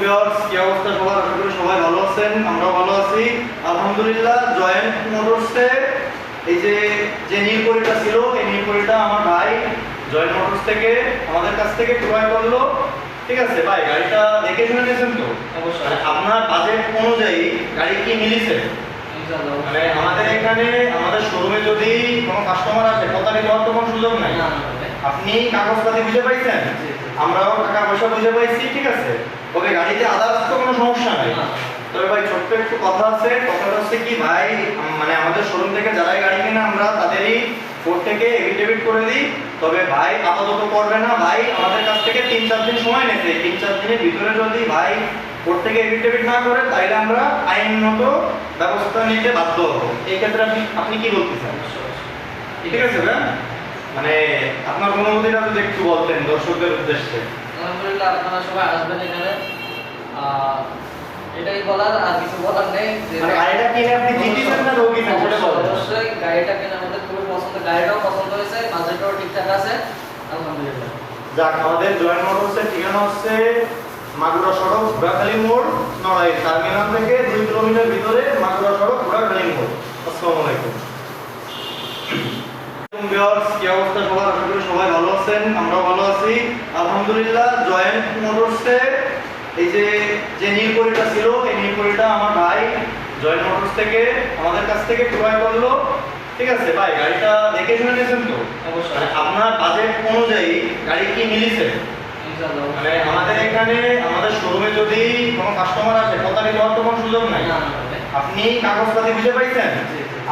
Viewers, কি অবস্থা সবার? আশা করি সবাই ভালো আছেন। আমরা ভালো আছি আলহামদুলিল্লাহ। জয়েন্ট মোটরসে এই যে নীল পরিটা ছিল, এই নীল পরিটা আমার ভাই জয়েন্ট মোটরস থেকে আমাদের কাছ থেকে ক্রয় করলো। ঠিক আছে ভাই, গাড়িটা দেখে শুনে নিয়েছেন তো? অবশ্যই। আপনার বাজেট অনুযায়ী গাড়ি কি মিলিছে? মানে আমাদের এখানে আমাদের শোরুমে যদি কোনো কাস্টমার আসে, কথা দেওয়ার তো কোনো সুযোগ নাই। আপনি কাগজপাতি বুঝে পাইছেন, আমরাও টাকা পয়সা বুঝে পাইছি, ঠিক আছে। তবে গাড়িতে আদার্স তো কোনো সমস্যা নাই। তবে ভাই ছোট্ট একটু কথা আছে। কথাটা হচ্ছে কি ভাই, মানে আমাদের শোরুম থেকে যারাই গাড়ি কিনে আমরা তাদেরই কোর্ট থেকে এফিডেভিট করে দিই। তবে ভাই আপাতত করবে না, ভাই আমাদের কাছ থেকে 3-4 দিন সময় নেছে। 3-4 দিনের ভিতরে যদি ভাই কোর্ট থেকে এফিডেভিট না করে, তাইলে আমরা আইনগত ব্যবস্থা নিতে বাধ্য হব। এই ক্ষেত্রে আপনি কি বলতে চান? ঠিক আছে ভাই, মানে আপনার অনুভূতিটা যদি একটু বলতেন দর্শকদের উদ্দেশ্যে। আলহামদুলিল্লাহ, আপনারা সবাই আসবেন এখানে। এটাই বলার, আর কিছু বলার নেই। মানে গাড়িটা কিনে আপনি জিতেছেন না রোগী না সেটা বলেন। অবশ্যই গাড়িটা কিনে আমাদের খুবই পছন্দ, গাড়িটাও পছন্দ হয়েছে, বাজেটটাও ঠিকঠাক আছে আলহামদুলিল্লাহ। যাক, আমাদের জয়েন্ট মোটরসের ঠিকানা হচ্ছে মাগুরা সড়ক, ঘোড়াখালী মোড়, নড়াইল টার্মিনাল থেকে 2 কিলোমিটার ভিতরে মাগুরা সড়ক, ঘোড়াখালী মোড়। আসসালামু আলাইকুম ভিউয়ার্স, কি অবস্থা সবার? আশা করি সবাই ভালো আছেন। আমরা ভালো আছি আলহামদুলিল্লাহ। জয়েন্ট মোটরসে এই যে নীল পরিটা ছিল, এই নীল পরিটা আমার ভাই জয়েন্ট মোটরস থেকে আমাদের কাছ থেকে ক্রয় করলো। ঠিক আছে ভাই, গাড়িটা দেখে শুনে নিয়েছেন তো? অবশ্যই। মানে আপনার বাজেট অনুযায়ী গাড়ি কি মিলিছে? মানে আমাদের এখানে আমাদের শোরুমে যদি কোনো কাস্টমার আসে, কথা দেওয়ার তো কোনো সুযোগ নাই। আপনি কাগজপাতি বুঝে পাইছেন,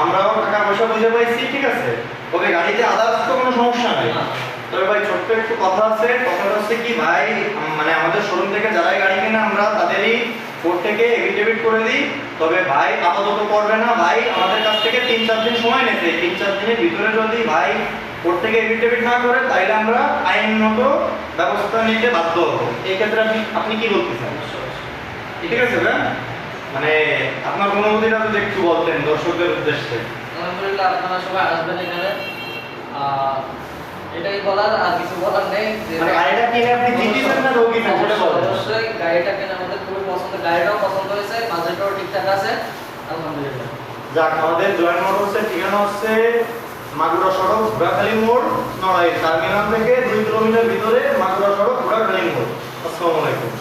আমরাও টাকা পয়সা বুঝে পাইছি, ঠিক আছে। তবে গাড়িতে আদার্স তো কোনো সমস্যা নাই। তবে ভাই ছোট্ট একটু কথা আছে। কথাটা হচ্ছে কি ভাই, মানে আমাদের শোরুম থেকে যারাই গাড়ি কিনে আমরা তাদেরই কোর্ট থেকে এফিডেভিট করে দিই। তবে ভাই আপাতত করবে না, ভাই আমাদের কাছ থেকে 3-4 দিন সময় নেছে। 3-4 দিনের ভিতরে যদি ভাই কোর্ট থেকে এফিডেভিট না করে, তাইলে আমরা আইনগত ব্যবস্থা নিতে বাধ্য হব। এই ক্ষেত্রে আপনি কি বলতে চান? ঠিক আছে ভাই, মানে আপনার অনুভূতিটা যদি একটু বলতেন দর্শকদের উদ্দেশ্যে। আলহামদুলিল্লাহ, আপনারা সবাই আসবেন এখানে। এটাই বলার, আর কিছু বলার নেই। মানে গাড়িটা কিনে আপনি জিতেছেন না রোগী না সেটা বলেন। অবশ্যই গাড়িটা কিনে আমাদের খুবই পছন্দ, গাড়িটাও পছন্দ হয়েছে, বাজেটটাও ঠিকঠাক আছে আলহামদুলিল্লাহ। যাক, আমাদের জয়েন্ট মোটরসের ঠিকানা হচ্ছে মাগুরা সড়ক, ঘোড়াখালী মোড়, নড়াইল টার্মিনাল থেকে 2 কিলোমিটার ভিতরে মাগুরা সড়ক, ঘোড়াখালী মোড়। আসসালামু আলাইকুম।